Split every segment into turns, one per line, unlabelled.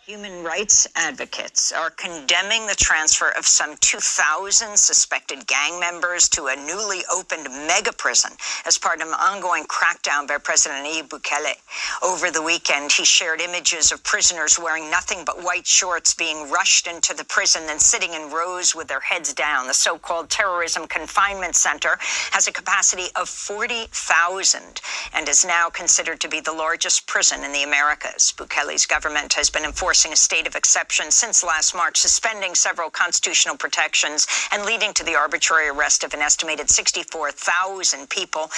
Human rights advocates are condemning the transfer of some 2,000 suspected gang members to a newly opened mega prison as part of an ongoing crackdown by President Nayib Bukele. Over the weekend, he shared images of prisoners wearing nothing but white shorts being rushed into the prison and sitting in rows with their heads down. The so-called terrorism confinement center has a capacity of 40,000 and is now considered to be the largest prison in the Americas. Bukele's government has been enforcing a state of exception since last March, suspending several constitutional protections and leading to the arbitrary arrest of an estimated 64,000 people.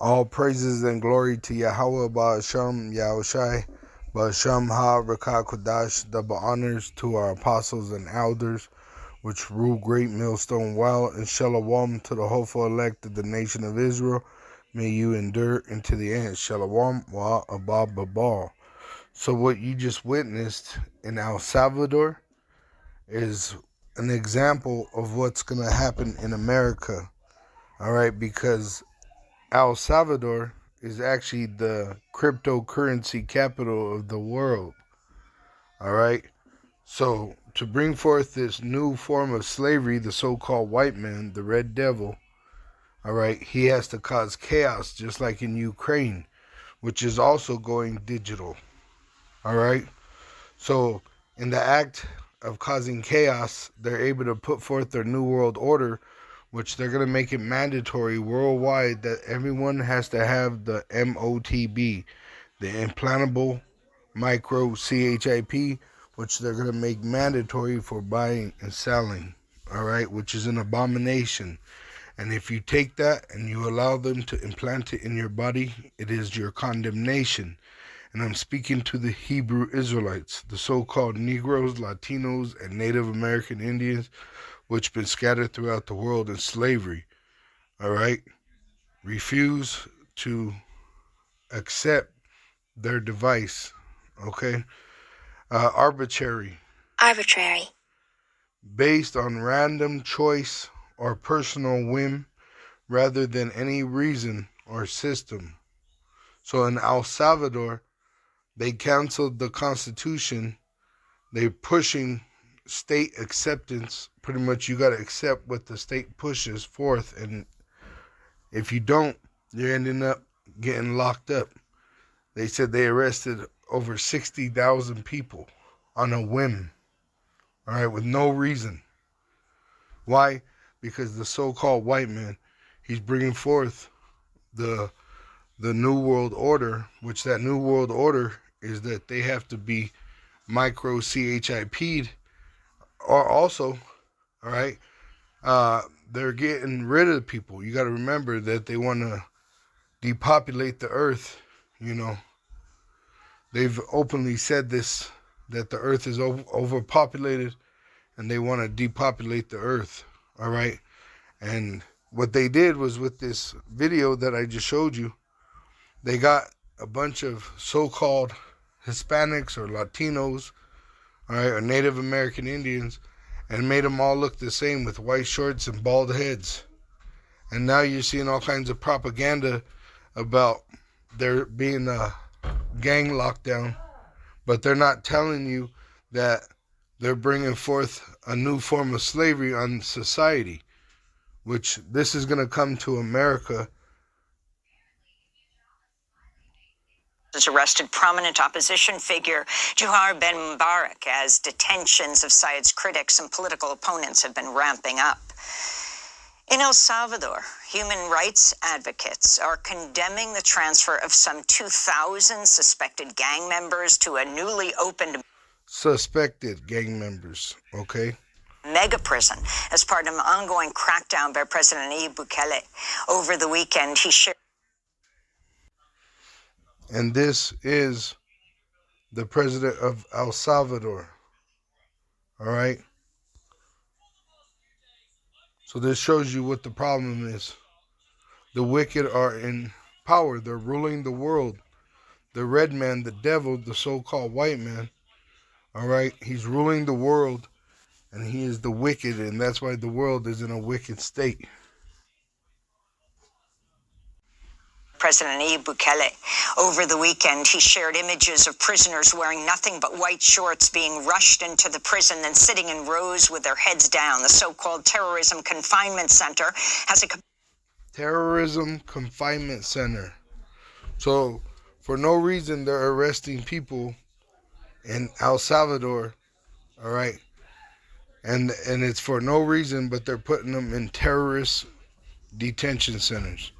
All praises and glory to Yahweh Ba'asham Yahushai Ba'asham Ha-Rakah Kodash. Double honors to our apostles and elders, which rule great millstone well, and shalom to the hopeful elect of the nation of Israel. May you endure into the end. Shalom wa abab babal. So what you just witnessed in El Salvador is an example of what's going to happen in America. All right, because El Salvador is actually the cryptocurrency capital of the world. All right. So to bring forth this new form of slavery, the so-called white man, the red devil, all right, he has to cause chaos, just like in Ukraine, which is also going digital. All right. So in the act of causing chaos, they're able to put forth their new world order, which they're going to make it mandatory worldwide that everyone has to have the MOTB, the implantable microchip, which they're going to make mandatory for buying and selling, all right, which is an abomination. And if you take that and you allow them to implant it in your body, it is your condemnation. And I'm speaking to the Hebrew Israelites, the so-called Negroes, Latinos, and Native American Indians, which have been scattered throughout the world in slavery. All right? Refuse to accept their device. Okay? Arbitrary. Based on random choice or personal whim rather than any reason or system. So in El Salvador, they canceled the Constitution. They're pushing state acceptance. Pretty much you got to accept what the state pushes forth. And if you don't, you're ending up getting locked up. They said they arrested over 60,000 people on a whim. All right, with no reason. Why? Because the so-called white man, he's bringing forth the new world order, which that new world order is that they have to be microchip'd, or also, all right, they're getting rid of the people. You got to remember that they want to depopulate the earth. You know, they've openly said this, that the earth is overpopulated and they want to depopulate the earth. All right. And what they did was, with this video that I just showed you, they got a bunch of so-called Hispanics or Latinos, all right, or Native American Indians, and made them all look the same with white shorts and bald heads. And now you're seeing all kinds of propaganda about there being a gang lockdown, but they're not telling you that they're bringing forth a new form of slavery on society, which this is going to come to America.
Has arrested prominent opposition figure Juhar Ben Mubarak as detentions of Sayed's critics and political opponents have been ramping up. In El Salvador, human rights advocates are condemning the transfer of some 2,000 suspected gang members to a newly opened
Okay?
Mega prison as part of an ongoing crackdown by President Nayib Bukele. Over the weekend, he shared.
And this is the president of El Salvador. All right? So this shows you what the problem is. The wicked are in power. They're ruling the world. The red man, the devil, the so-called white man, all right, he's ruling the world, and he is the wicked, and that's why the world is in a wicked state.
President Nayib Bukele. Over the weekend, he shared images of prisoners wearing nothing but white shorts being rushed into the prison and sitting in rows with their heads down. The so-called terrorism confinement center has a
terrorism confinement center. So, for no reason, they're arresting people in El Salvador, all right? And it's for no reason, but they're putting them in terrorist detention centers,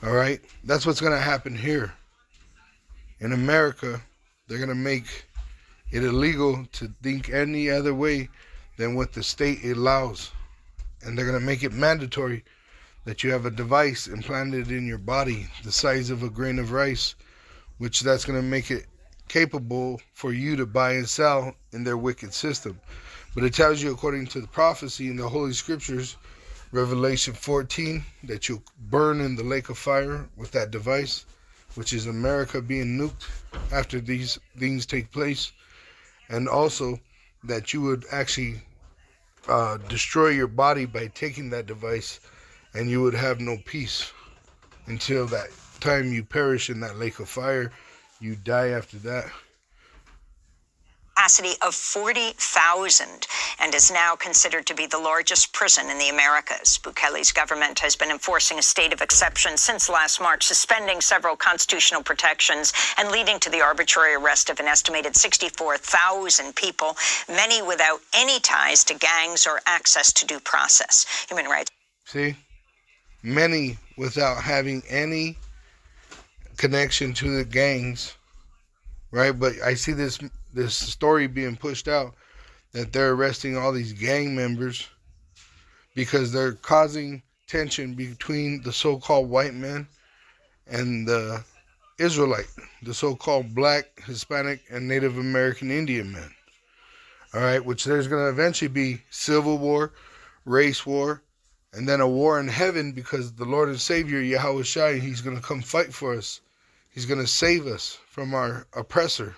all right? That's what's going to happen here. In America, they're going to make it illegal to think any other way than what the state allows. And they're going to make it mandatory that you have a device implanted in your body the size of a grain of rice, which that's going to make it capable for you to buy and sell in their wicked system. But it tells you, according to the prophecy in the Holy Scriptures, Revelation 14, that you'll burn in the lake of fire with that device, which is America being nuked after these things take place. And also that you would actually destroy your body by taking that device, and you would have no peace until that time you perish in that lake of fire. You die after that.
Capacity of 40,000 and is now considered to be the largest prison in the Americas. Bukele's government has been enforcing a state of exception since last March, suspending several constitutional protections and leading to the arbitrary arrest of an estimated 64,000 people, many without any ties to gangs or access to due process. Human rights.
See? Many without having any connection to the gangs, right? But I see this story being pushed out that they're arresting all these gang members because they're causing tension between the so-called white men and the Israelite, the so-called black, Hispanic, and Native American Indian men. All right, which there's going to eventually be civil war, race war, and then a war in heaven, because the Lord and Savior, Yahweh Shai, he's going to come fight for us. He's going to save us from our oppressor,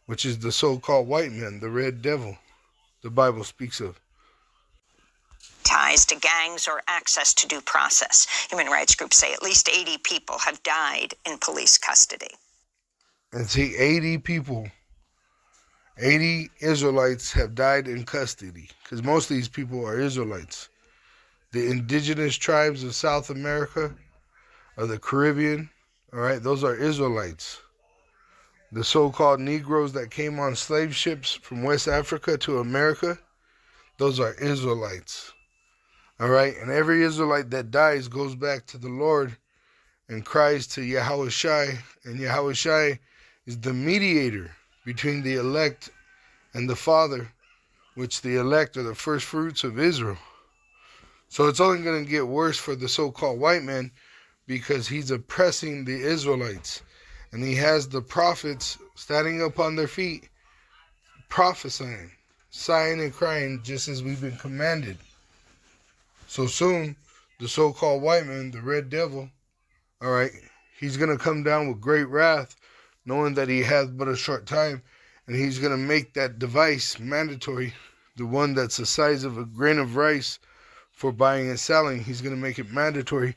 which is the so-called white man, the red devil the Bible speaks of.
Ties to gangs or access to due process. Human rights groups say at least 80 people have died in police custody.
And see, 80 people, 80 Israelites have died in custody, because most of these people are Israelites. The indigenous tribes of South America, of the Caribbean, all right, those are Israelites. The so-called Negroes that came on slave ships from West Africa to America, those are Israelites. All right, and every Israelite that dies goes back to the Lord and cries to Yahweh Shai, and Yahweh Shai is the mediator between the elect and the Father, which the elect are the first fruits of Israel. So it's only going to get worse for the so-called white man, because he's oppressing the Israelites. And he has the prophets standing up on their feet, prophesying, sighing and crying, just as we've been commanded. So soon, the so-called white man, the red devil, all right, he's going to come down with great wrath, knowing that he has but a short time, and he's going to make that device mandatory, the one that's the size of a grain of rice for buying and selling. He's going to make it mandatory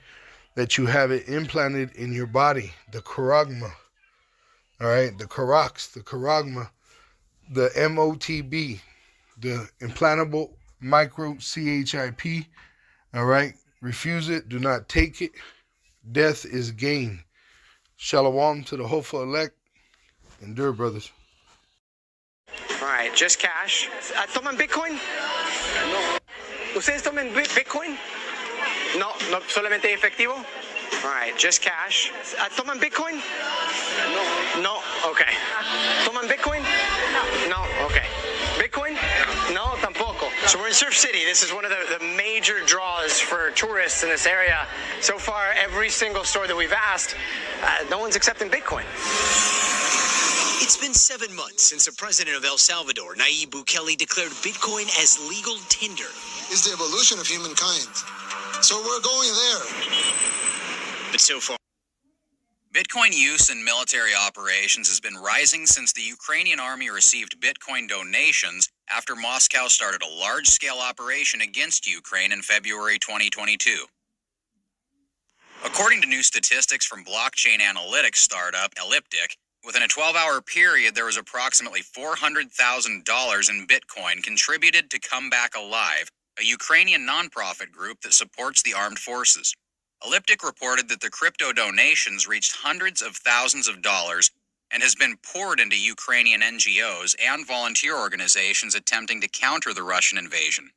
that you have it implanted in your body, the charagma, all right, the charax, the charagma, the MOTB, the implantable microchip, all right, refuse it, do not take it, death is gain. Shalom to the hopeful elect. Endure, brothers.
All right, just cash. ¿Toman Bitcoin? No. ¿Ustedes toman Bitcoin? No, no, solamente efectivo. All right, just cash. ¿Toman Bitcoin? No. No, okay. ¿Toman Bitcoin? No. No, okay. Bitcoin? No, tampoco. So we're in Surf City. This is one of the major draws for tourists in this area. So far, every single store that we've asked, no one's accepting Bitcoin.
It's been 7 months since the president of El Salvador, Nayib Bukele, declared Bitcoin as legal tender.
It's the evolution of humankind. So we're going there.
But so far,
Bitcoin use in military operations has been rising since the Ukrainian army received Bitcoin donations after Moscow started a large-scale operation against Ukraine in February 2022. According to new statistics from blockchain analytics startup Elliptic, within a 12-hour period, there was approximately $400,000 in Bitcoin contributed to Come Back Alive, a Ukrainian nonprofit group that supports the armed forces. Elliptic reported that the crypto donations reached hundreds of thousands of dollars and has been poured into Ukrainian NGOs and volunteer organizations attempting to counter the Russian invasion.